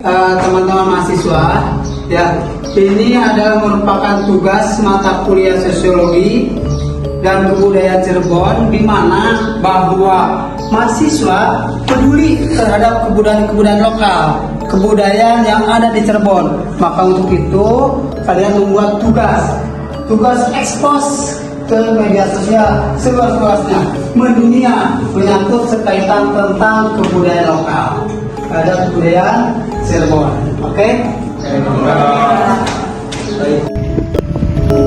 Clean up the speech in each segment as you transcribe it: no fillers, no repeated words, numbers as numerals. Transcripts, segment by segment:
Teman-teman mahasiswa, ya, ini adalah merupakan tugas mata kuliah sosiologi dan kebudayaan Cirebon, di mana bahwa mahasiswa peduli terhadap kebudayaan lokal, kebudayaan yang ada di Cirebon. Maka untuk itu kalian membuat tugas ekspos ke media sosial seluas-luasnya, mendunia, menyangkut sekaitan tentang kebudayaan lokal, ada kebudayaan Cirebon. Oke?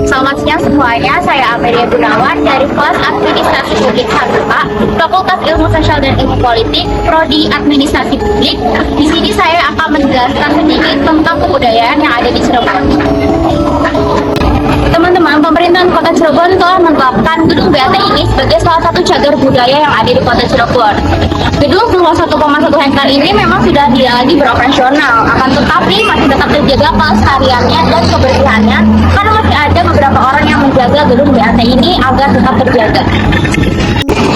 Selamat siang semuanya, saya Amelia Gunawan dari kelas Administrasi Publik H2A, Fakultas Ilmu Sosial dan Ilmu Politik, Prodi Administrasi Publik. Di sini saya akan menjelaskan sedikit tentang kebudayaan yang ada di Cirebon. Teman-teman, pemerintahan Kota Cirebon telah menetapkan Gedung BAT ini sebagai salah satu cagar budaya yang ada di Kota Cirebon. Gedung seluas 1,1 hektar ini memang sudah tidak lagi beroperasional, akan tetapi masih tetap terjaga kelestariannya dan kebersihannya karena masih ada beberapa orang yang menjaga gedung BAT ini agar tetap terjaga.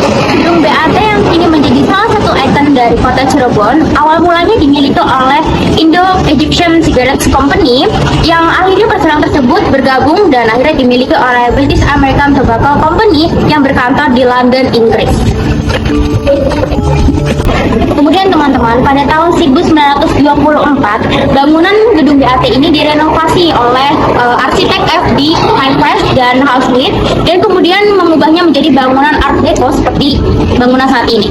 Gedung BAT yang kini menjadi salah satu ikon dari Kota Cirebon, awal mulanya dimiliki oleh Indo-Egyptian Cigarettes Company yang akhirnya perusahaan tersebut bergabung dan akhirnya dimiliki oleh British American Tobacco Company yang berkantor di London, Inggris. Kemudian teman-teman, pada tahun 1924, bangunan gedung BAT ini direnovasi oleh arsitek F.D. Heinrich dan Housley, dan kemudian mengubahnya menjadi bangunan Art Deco seperti bangunan saat ini.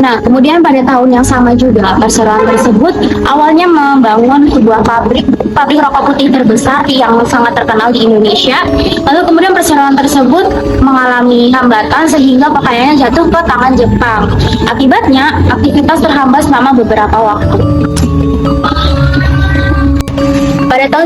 Nah, kemudian pada tahun yang sama juga, perseroan tersebut awalnya membangun sebuah pabrik rokok putih terbesar yang sangat terkenal di Indonesia. Lalu kemudian perseroan tersebut mengalami hambatan sehingga pakaiannya jatuh ke tangan Jepang. Akibatnya, aktivitas terhambat selama beberapa waktu. Pada tahun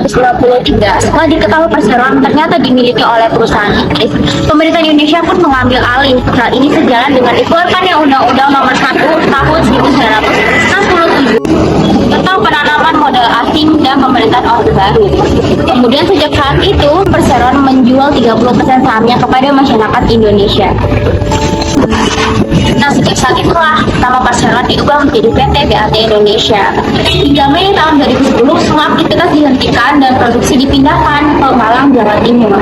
1953, setelah diketahui perseroan ternyata dimiliki oleh perusahaan Inggris, pemerintah Indonesia pun mengambil alih. Hal ini sejalan dengan dikeluarkannya Undang-Undang Nomor 1 Tahun 1967 tentang penanaman modal asing dan pemerintahan Orde Baru. Kemudian sejak saat itu, perseroan menjual 30% sahamnya kepada masyarakat Indonesia. Nah, sejak saat itulah nama perseroan diubah menjadi PT BAT Indonesia. Hingga Mei tahun 2010, semua aktivitas dihentikan dan produksi dipindahkan ke Malang, Jawa Timur.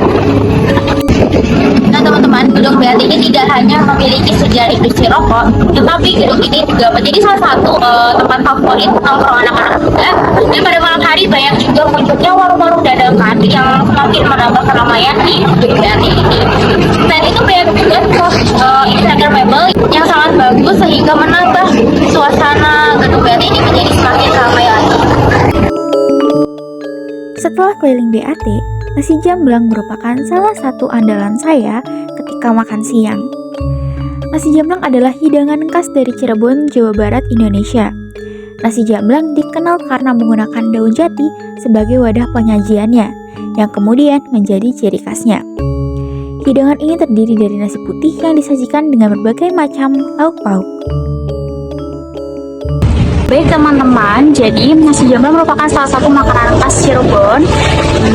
Nah teman-teman, gedung BAT ini tidak hanya memiliki sejarah industri rokok, tetapi gedung ini juga menjadi salah satu tempat favorit nongkrong anak-anak muda. Dan pada malam hari banyak juga munculnya warung-warung dadakan yang semakin menambah keramaian di gedung BAT ini. Dan itu banyak juga Instagramable yang sangat bagus sehingga menambah suasana gedung BAT ini menjadi semakin ramai lagi. Setelah keliling BAT, nasi jamblang merupakan salah satu andalan saya ketika makan siang. Nasi jamblang adalah hidangan khas dari Cirebon, Jawa Barat, Indonesia. Nasi jamblang dikenal karena menggunakan daun jati sebagai wadah penyajiannya, yang kemudian menjadi ciri khasnya. Hidangan ini terdiri dari nasi putih yang disajikan dengan berbagai macam lauk pauk. Baik teman-teman, jadi nasi jamblang merupakan salah satu makanan khas Cirebon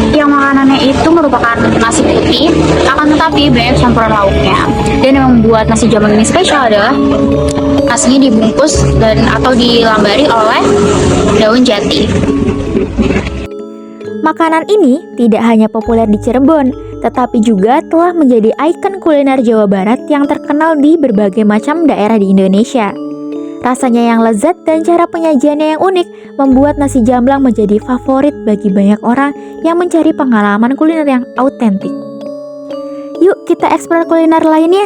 yang makanannya itu merupakan nasi putih, akan tetapi banyak campuran lauknya. Dan yang membuat nasi jamblang ini spesial adalah nasinya dibungkus dan atau dilambari oleh daun jati. Makanan ini tidak hanya populer di Cirebon, tetapi juga telah menjadi ikon kuliner Jawa Barat yang terkenal di berbagai macam daerah di Indonesia. Rasanya yang lezat dan cara penyajiannya yang unik membuat nasi jamblang menjadi favorit bagi banyak orang yang mencari pengalaman kuliner yang autentik. Yuk kita eksplor kuliner lainnya.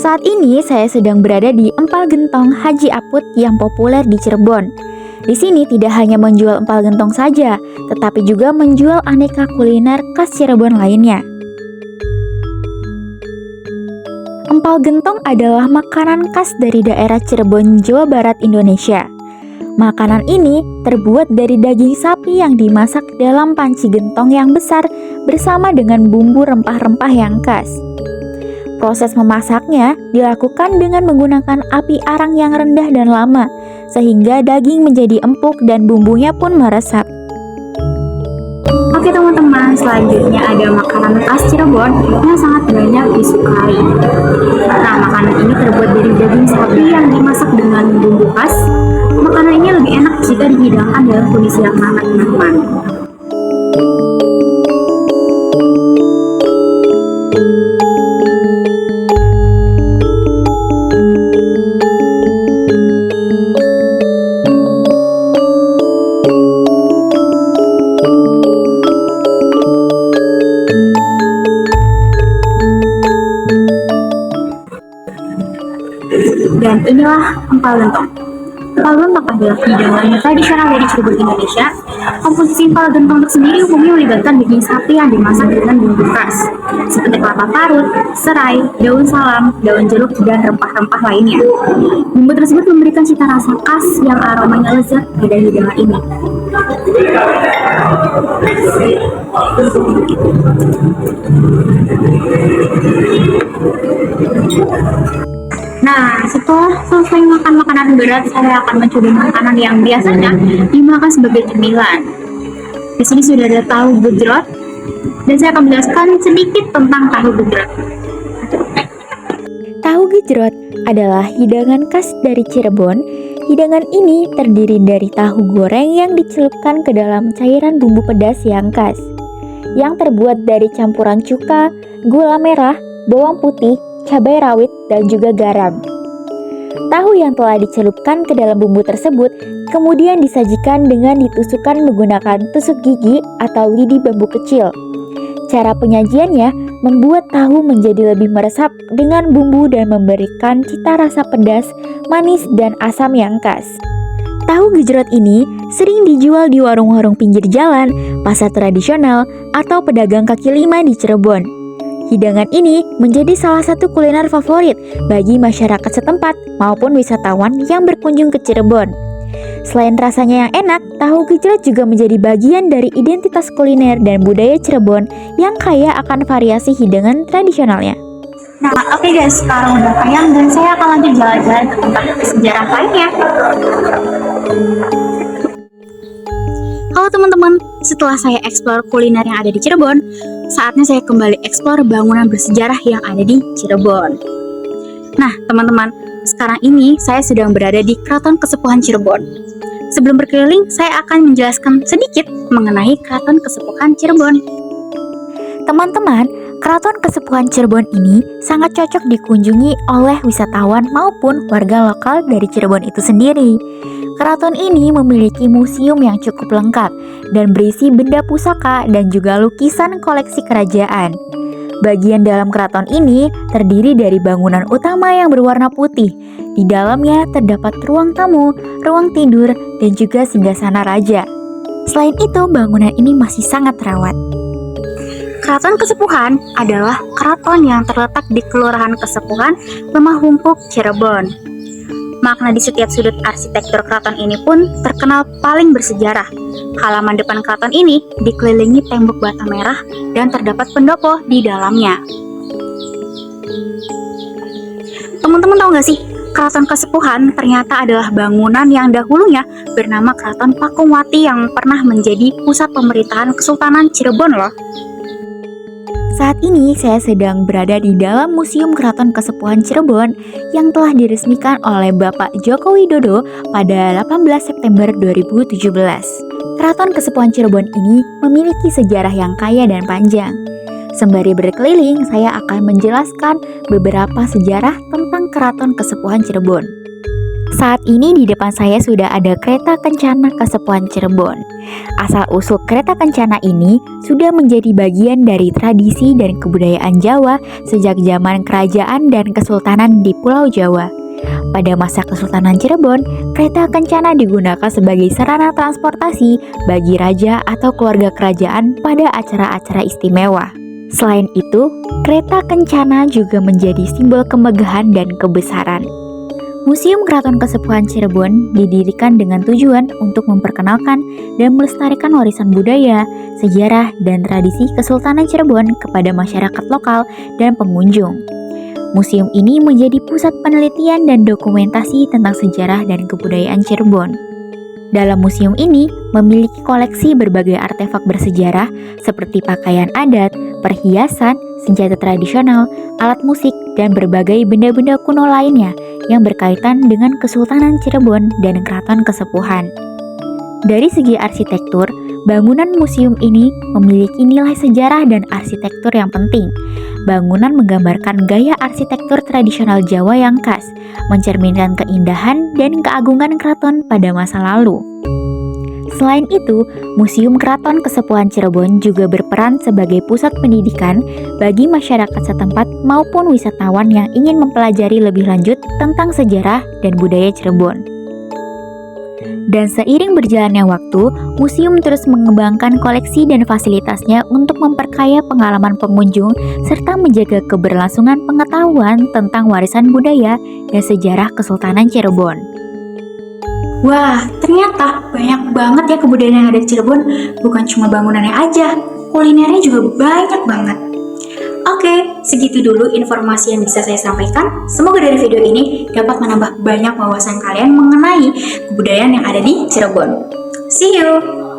Saat ini saya sedang berada di Empal Gentong Haji Aput yang populer di Cirebon. Di sini tidak hanya menjual empal gentong saja, tetapi juga menjual aneka kuliner khas Cirebon lainnya. Empal gentong adalah makanan khas dari daerah Cirebon, Jawa Barat, Indonesia. Makanan ini terbuat dari daging sapi yang dimasak dalam panci gentong yang besar bersama dengan bumbu rempah-rempah yang khas. Proses memasaknya dilakukan dengan menggunakan api arang yang rendah dan lama, sehingga daging menjadi empuk dan bumbunya pun meresap. Oke teman-teman, selanjutnya ada makanan khas Cirebon yang sangat banyak disukai. Nah, makanan ini terbuat dari daging sapi yang dimasak dengan bumbu khas. Makanan ini lebih enak jika dihidangkan dalam kondisi yang hangat teman-teman. Dan inilah empal gentong. Empal gentong adalah hidangan tradisional dari Cirebon, Indonesia. Komposisi empal gentong tersendiri umumnya melibatkan daging sapi yang dimasak dengan bumbu khas, seperti kelapa parut, serai, daun salam, daun jeruk, dan rempah-rempah lainnya. Bumbu tersebut memberikan cita rasa khas yang aromanya lezat pada hidangan ini. Nah, setelah selesai makan makanan berat, saya akan mencoba makanan yang biasanya dimakan sebagai cemilan. Di sini sudah ada tahu gejrot, dan saya akan menjelaskan sedikit tentang tahu gejrot. Tahu gejrot adalah hidangan khas dari Cirebon. Hidangan ini terdiri dari tahu goreng yang dicelupkan ke dalam cairan bumbu pedas yang khas, yang terbuat dari campuran cuka, gula merah, bawang putih, cabai rawit, dan juga garam. Tahu yang telah dicelupkan ke dalam bumbu tersebut kemudian disajikan dengan ditusukkan menggunakan tusuk gigi atau lidi bambu kecil. Cara penyajiannya membuat tahu menjadi lebih meresap dengan bumbu dan memberikan cita rasa pedas, manis, dan asam yang khas. Tahu gejrot ini sering dijual di warung-warung pinggir jalan, pasar tradisional, atau pedagang kaki lima di Cirebon. Hidangan ini menjadi salah satu kuliner favorit bagi masyarakat setempat maupun wisatawan yang berkunjung ke Cirebon. Selain rasanya yang enak, tahu gejrot juga menjadi bagian dari identitas kuliner dan budaya Cirebon yang kaya akan variasi hidangan tradisionalnya. Nah, oke guys, sekarang udah kenyang dan saya akan lanjut jalan-jalan ke tempat sejarah lainnya. Halo teman-teman, setelah saya eksplor kuliner yang ada di Cirebon, saatnya saya kembali eksplor bangunan bersejarah yang ada di Cirebon. Nah, teman-teman, sekarang ini saya sedang berada di Keraton Kesepuhan Cirebon. Sebelum berkeliling, saya akan menjelaskan sedikit mengenai Keraton Kesepuhan Cirebon. Teman-teman, Keraton Kesepuhan Cirebon ini sangat cocok dikunjungi oleh wisatawan maupun warga lokal dari Cirebon itu sendiri. Keraton ini memiliki museum yang cukup lengkap dan berisi benda pusaka dan juga lukisan koleksi kerajaan. Bagian dalam keraton ini terdiri dari bangunan utama yang berwarna putih. Di dalamnya terdapat ruang tamu, ruang tidur, dan juga singgasana raja. Selain itu, bangunan ini masih sangat terawat. Keraton Kesepuhan adalah keraton yang terletak di Kelurahan Kesepuhan, Lemah Humpuk, Cirebon. Makna di setiap sudut arsitektur keraton ini pun terkenal paling bersejarah. Halaman depan keraton ini dikelilingi tembok bata merah dan terdapat pendopo di dalamnya. Teman-teman tahu nggak sih, Keraton Kesepuhan ternyata adalah bangunan yang dahulunya bernama Keraton Pakumwati yang pernah menjadi pusat pemerintahan Kesultanan Cirebon loh. Saat ini saya sedang berada di dalam Museum Keraton Kesepuhan Cirebon yang telah diresmikan oleh Bapak Joko Widodo pada 18 September 2017. Keraton Kesepuhan Cirebon ini memiliki sejarah yang kaya dan panjang. Sembari berkeliling, saya akan menjelaskan beberapa sejarah tentang Keraton Kesepuhan Cirebon. Saat ini di depan saya sudah ada kereta kencana Kesepuhan Cirebon. Asal-usul kereta kencana ini sudah menjadi bagian dari tradisi dan kebudayaan Jawa sejak zaman kerajaan dan kesultanan di Pulau Jawa. Pada masa Kesultanan Cirebon, kereta kencana digunakan sebagai sarana transportasi bagi raja atau keluarga kerajaan pada acara-acara istimewa. Selain itu, kereta kencana juga menjadi simbol kemegahan dan kebesaran. Museum Keraton Kesepuhan Cirebon didirikan dengan tujuan untuk memperkenalkan dan melestarikan warisan budaya, sejarah, dan tradisi Kesultanan Cirebon kepada masyarakat lokal dan pengunjung. Museum ini menjadi pusat penelitian dan dokumentasi tentang sejarah dan kebudayaan Cirebon. Dalam museum ini memiliki koleksi berbagai artefak bersejarah seperti pakaian adat, perhiasan, senjata tradisional, alat musik, dan berbagai benda-benda kuno lainnya yang berkaitan dengan Kesultanan Cirebon dan Keraton Kesepuhan. Dari segi arsitektur, bangunan museum ini memiliki nilai sejarah dan arsitektur yang penting. Bangunan menggambarkan gaya arsitektur tradisional Jawa yang khas, mencerminkan keindahan dan keagungan keraton pada masa lalu. Selain itu, Museum Keraton Kesepuhan Cirebon juga berperan sebagai pusat pendidikan bagi masyarakat setempat maupun wisatawan yang ingin mempelajari lebih lanjut tentang sejarah dan budaya Cirebon. Dan seiring berjalannya waktu, museum terus mengembangkan koleksi dan fasilitasnya untuk memperkaya pengalaman pengunjung serta menjaga keberlangsungan pengetahuan tentang warisan budaya dan sejarah Kesultanan Cirebon. Wah, ternyata banyak banget ya kebudayaan yang ada di Cirebon. Bukan cuma bangunannya aja, kulinernya juga banyak banget. Oke, segitu dulu informasi yang bisa saya sampaikan. Semoga dari video ini dapat menambah banyak wawasan kalian mengenai kebudayaan yang ada di Cirebon. See you!